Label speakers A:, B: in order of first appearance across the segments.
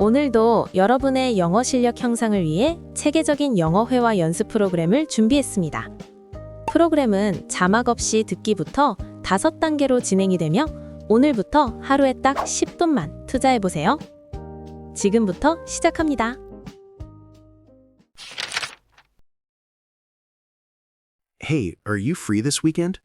A: 오늘도 여러분의 영어 실력 향상을 위해 체계적인 영어회화 연습 프로그램을 준비했습니다. 프로그램은 자막 없이 듣기부터 5단계로 진행이 되며 오늘부터 하루에 딱 10분만 투자해보세요. 지금부터 시작합니다.
B: Hey, are you free this weekend?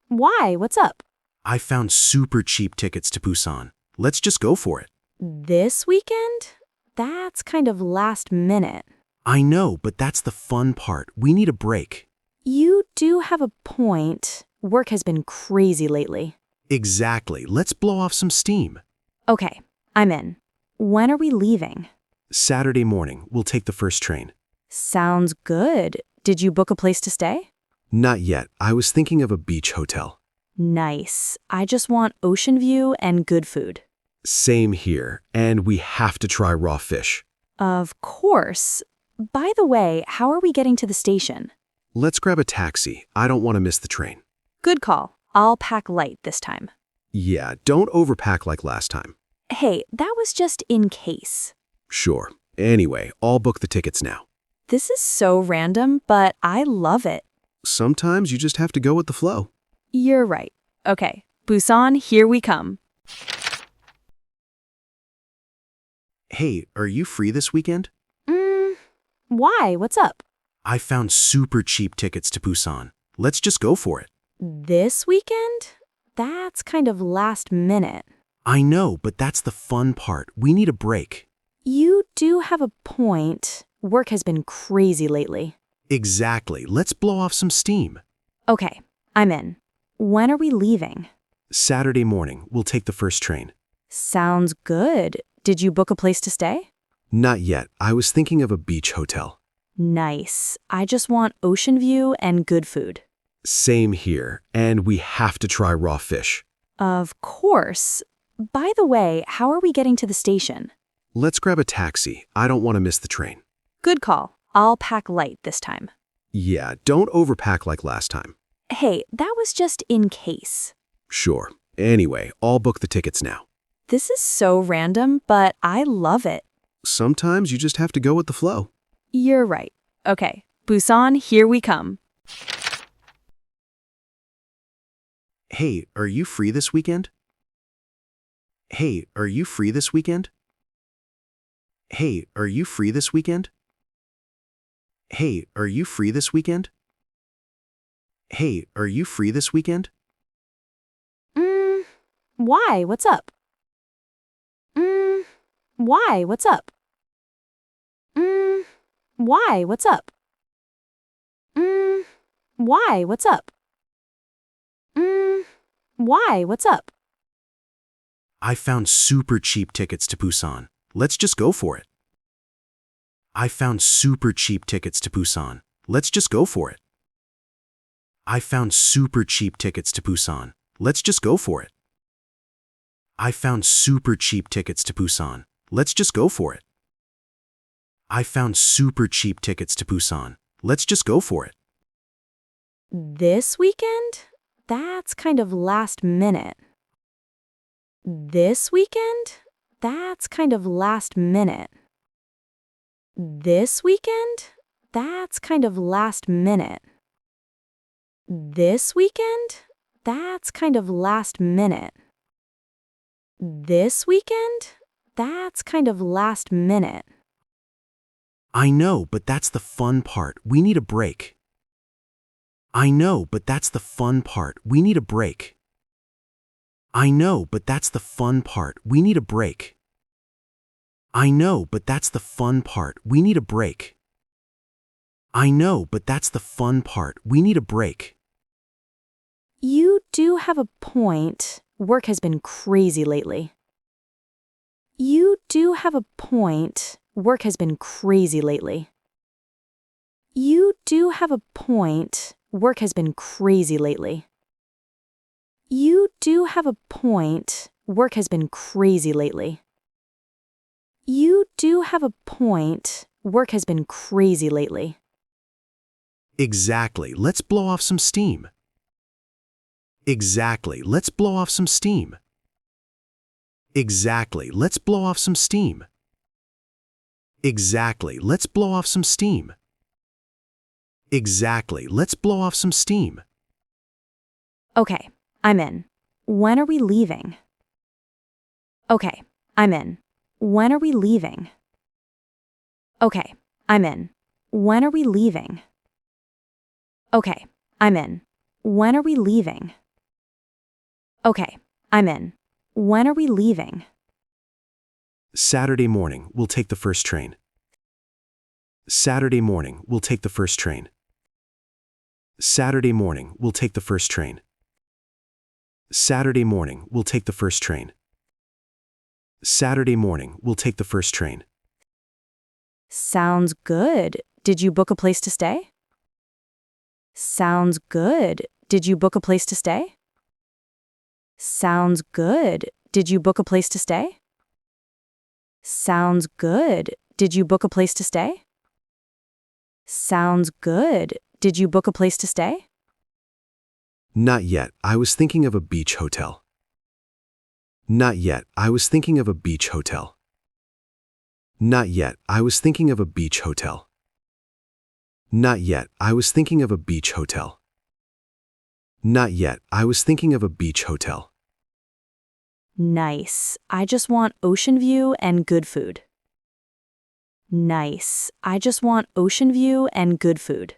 C: Why? What's up?
B: I found super cheap tickets to Busan. Let's just go for it.
C: This weekend? That's kind of last minute.
B: I know, but that's the fun part. We need a break.
C: You do have a point. Work has been crazy lately.
B: Exactly. Let's blow off some steam.
C: Okay, I'm in. When are we leaving?
B: Saturday morning, we'll take the first train.
C: Sounds good. Did you book a place to stay?
B: Not yet. I was thinking of a beach hotel.
C: Nice. I just want ocean view and good food.
B: Same here. And we have to try raw fish.
C: Of course. By the way, how are we getting to the station?
B: Let's grab a taxi. I don't want to miss the train.
C: Good call. I'll pack light this time.
B: Yeah, don't overpack like last time.
C: Hey, that was just in case.
B: Sure. Anyway, I'll book the tickets now.
C: This is so random, but I love it.
B: Sometimes you just have to go with the flow.
C: You're right. Okay, Busan, here we come.
B: Hey, are you free this weekend?
C: Why? What's up?
B: I found super cheap tickets to Busan. Let's just go for it.
C: This weekend? That's kind of last minute.
B: I know, but that's the fun part. We need a break.
C: You do have a point. Work has been crazy lately.
B: Exactly. Let's blow off some steam.
C: Okay, I'm in. When are we leaving?
B: Saturday morning, we'll take the first train.
C: Sounds good. Did you book a place to stay?
B: Not yet. I was thinking of a beach hotel.
C: Nice. I just want ocean view and good food.
B: Same here. And we have to try raw fish.
C: Of course. By the way, how are we getting to the station?
B: Let's grab a taxi. I don't want to miss the train.
C: Good call. I'll pack light this time.
B: Yeah, don't overpack like last time.
C: Hey, that was just in case.
B: Sure. Anyway, I'll book the tickets now.
C: This is so random, but I love it.
B: Sometimes you just have to go with the flow.
C: You're right. Okay, Busan, here we come.
B: Hey, are you free this weekend? Hey, are you free this weekend? Hey, are you free this weekend? Hey, are you free this weekend? Hey, are you free this weekend?
C: Why? What's up? Why? What's up? Why? What's up? Why? What's up? Why? What's up?
B: I found super cheap tickets to Busan. Let's just go for it. I found super cheap tickets to Busan. Let's just go for it. I found super cheap tickets to Busan. Let's just go for it. I found super cheap tickets to Busan. Let's just go for it. I found super cheap tickets to Busan. Let's just go for it.
C: This weekend? That's kind of last minute. This weekend? That's kind of last minute. This weekend? That's kind of last minute. This weekend? That's kind of last minute. This weekend? That's kind of last minute.
B: I know, but that's the fun part. We need a break. I know, but that's the fun part. We need a break. I know, but that's the fun part. We need a break. I know, but that's the fun part. We need a break. I know, but that's the fun part. We need a break.
C: You do have a point. Work has been crazy lately. You do have a point. Work has been crazy lately. You do have a point. Work has been crazy lately. You do have a point. Work has been crazy lately. You do have a point. Work has been crazy lately.
B: Exactly. Let's blow off some steam. Exactly. Let's blow off some steam. Exactly. Let's blow off some steam. Exactly. Let's blow off some steam. Exactly. Let's blow off some steam.
C: Okay, I'm in. When are we leaving? Okay, I'm in. When are we leaving? Okay, I'm in. When are we leaving? Okay, I'm in. When are we leaving? Okay, I'm in. When are we leaving?
B: Saturday morning, we'll take the first train. Saturday morning, we'll take the first train. Saturday morning, we'll take the first train. Saturday morning, we'll take the first train. Saturday morning, we'll take the first train.
C: Sounds good. Did you book a place to stay? Sounds good. Did you book a place to stay? Sounds good. Did you book a place to stay? Sounds good. Did you book a place to stay? Sounds good. Did you book a place to stay?
B: Not yet. I was thinking of a beach hotel. Not yet. I was thinking of a beach hotel. Not yet. I was thinking of a beach hotel. Not yet. I was thinking of a beach hotel. Not yet. I was thinking of a beach hotel.
C: Nice. I just want ocean view and good food. Nice. I just want ocean view and good food.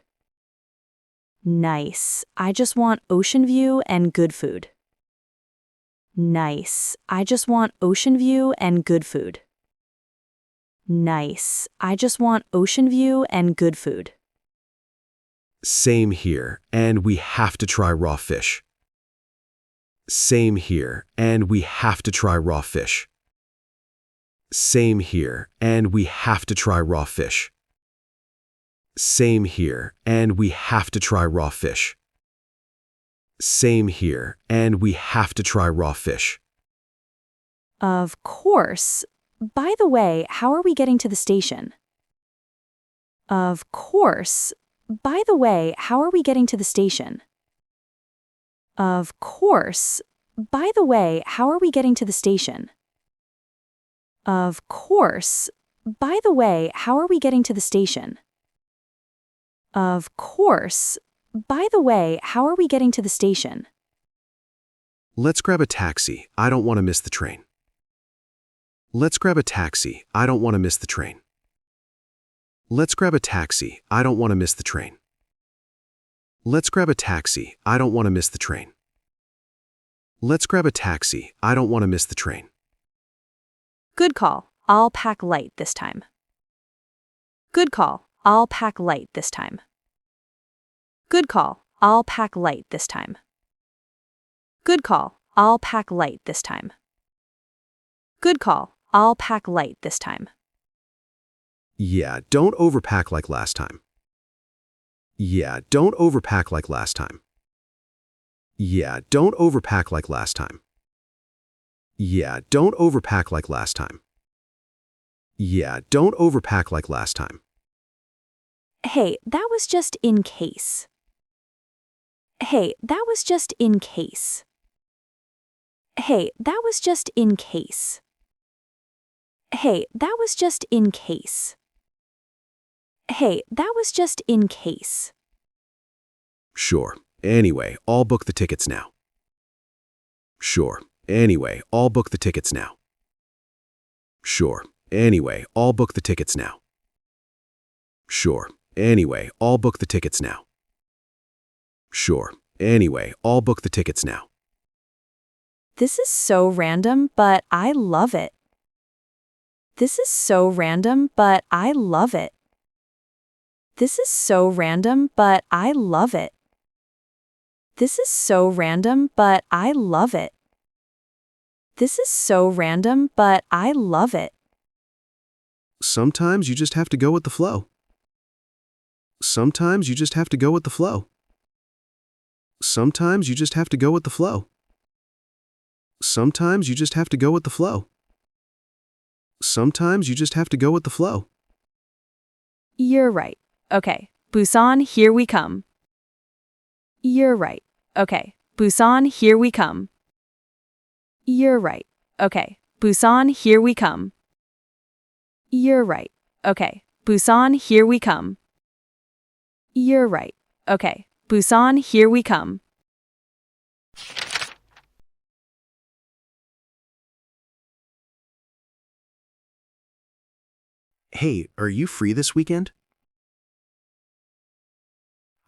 C: Nice. I just want ocean view and good food. Nice. I just want ocean view and good food. Nice. I just want ocean view and good food.
B: Same here, and we have to try raw fish. Same here, and we have to try raw fish. Same here, and we have to try raw fish. Same here, and we have to try raw fish. Same here, and we have to try raw fish.
C: Of course. By the way, how are we getting to the station? Of course. By the way, how are we getting to the station? Of course. By the way, how are we getting to the station? Of course. By the way, how are we getting to the station? Of course. By the way, how are we getting to the station?
B: Let's grab a taxi. I don't want to miss the train. Let's grab a taxi. I don't want to miss the train. Let's grab a taxi. I don't want to miss the train. Let's grab a taxi. I don't want to miss the train. Let's grab a taxi. I don't want to miss the train.
C: Good call. I'll pack light this time. Good call. I'll pack light this time. Good call. I'll pack light this time. Good call. I'll pack light this time. Good call. I'll pack light this time.
B: Yeah, don't overpack like last time. Yeah, don't overpack like last time. Yeah, don't overpack like last time. Yeah, don't overpack like last time. Yeah, don't overpack like last time.
C: Hey, that was just in case. Hey, that was just in case. Hey, that was just in case. Hey, that was just in case. Hey, that was just in case.
B: Sure. Anyway, I'll book the tickets now. Sure. Anyway, I'll book the tickets now. Sure. Anyway, I'll book the tickets now. Sure. Anyway, I'll book the tickets now. Sure. Anyway, I'll book the tickets now.
C: This is so random, but I love it. This is so random, but I love it. This is so random, but I love it. This is so random, but I love it. This is so random, but I love it.
B: Sometimes you just have to go with the flow. Sometimes you just have to go with the flow. Sometimes you just have to go with the flow. Sometimes you just have to go with the flow. Sometimes you just have to go with the flow.
C: You're right. Okay, Busan, here we come. You're right. Okay, Busan, here we come. You're right. Okay, Busan, here we come. You're right. Okay. Busan, here we come. You're right. Okay. Busan, here we come.
B: Hey, are you free this weekend?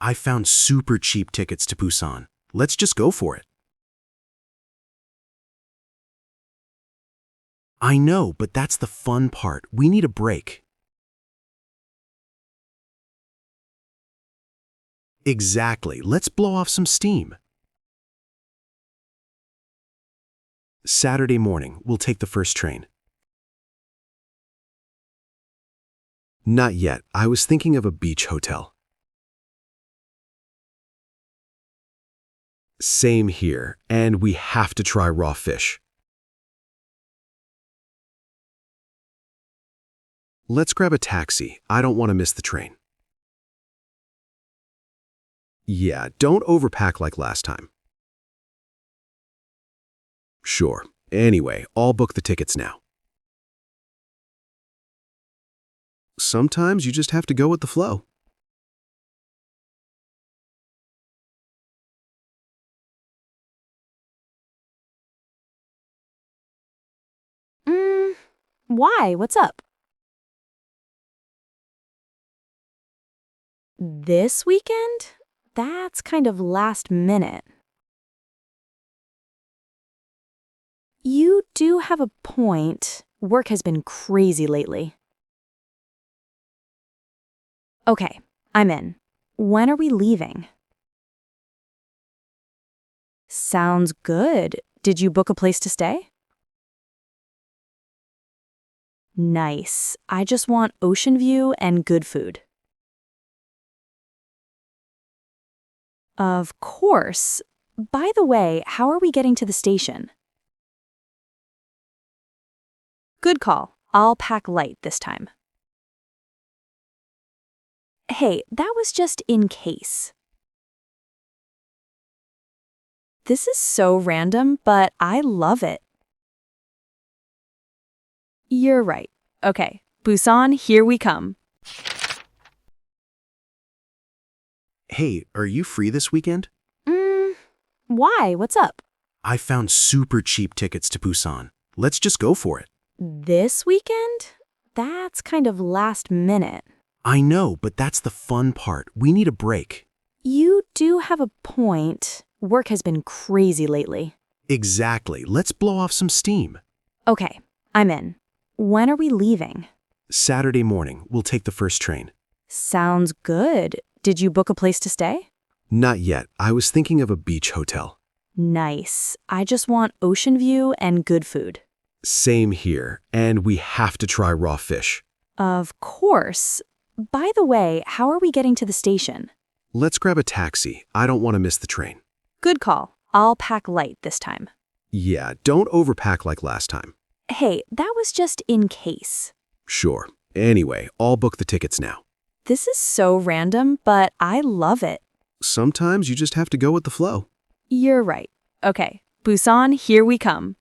B: I found super cheap tickets to Busan. Let's just go for it. I know, but that's the fun part. We need a break. Exactly. Let's blow off some steam. Saturday morning, we'll take the first train. Not yet. I was thinking of a beach hotel. Same here, and we have to try raw fish. Let's grab a taxi. I don't want to miss the train. Yeah, don't overpack like last time. Sure. Anyway, I'll book the tickets now. Sometimes you just have to go with the flow.
C: Why? What's up? This weekend? That's kind of last minute. You do have a point. Work has been crazy lately. Okay, I'm in. When are we leaving? Sounds good. Did you book a place to stay? Nice. I just want ocean view and good food. Of course. By the way, how are we getting to the station? Good call. I'll pack light this time. Hey, that was just in case. This is so random, but I love it. You're right. Okay, Busan, here we come.
B: Hey, are you free this weekend?
C: Why? What's up?
B: I found super cheap tickets to Busan. Let's just go for it.
C: This weekend? That's kind of last minute.
B: I know, but that's the fun part. We need a break.
C: You do have a point. Work has been crazy lately.
B: Exactly. Let's blow off some steam.
C: Okay, I'm in. When are we leaving?
B: Saturday morning, we'll take the first train.
C: Sounds good. Did you book a place to stay?
B: Not yet. I was thinking of a beach hotel.
C: Nice. I just want ocean view and good food.
B: Same here, and we have to try raw fish.
C: Of course. By the way, how are we getting to the station?
B: Let's grab a taxi. I don't want to miss the train.
C: Good call. I'll pack light this time.
B: Yeah, don't overpack like last time.
C: Hey, that was just in case.
B: Sure. Anyway, I'll book the tickets now.
C: This is so random, but I love it.
B: Sometimes you just have to go with the flow.
C: You're right. Okay, Busan, here we come.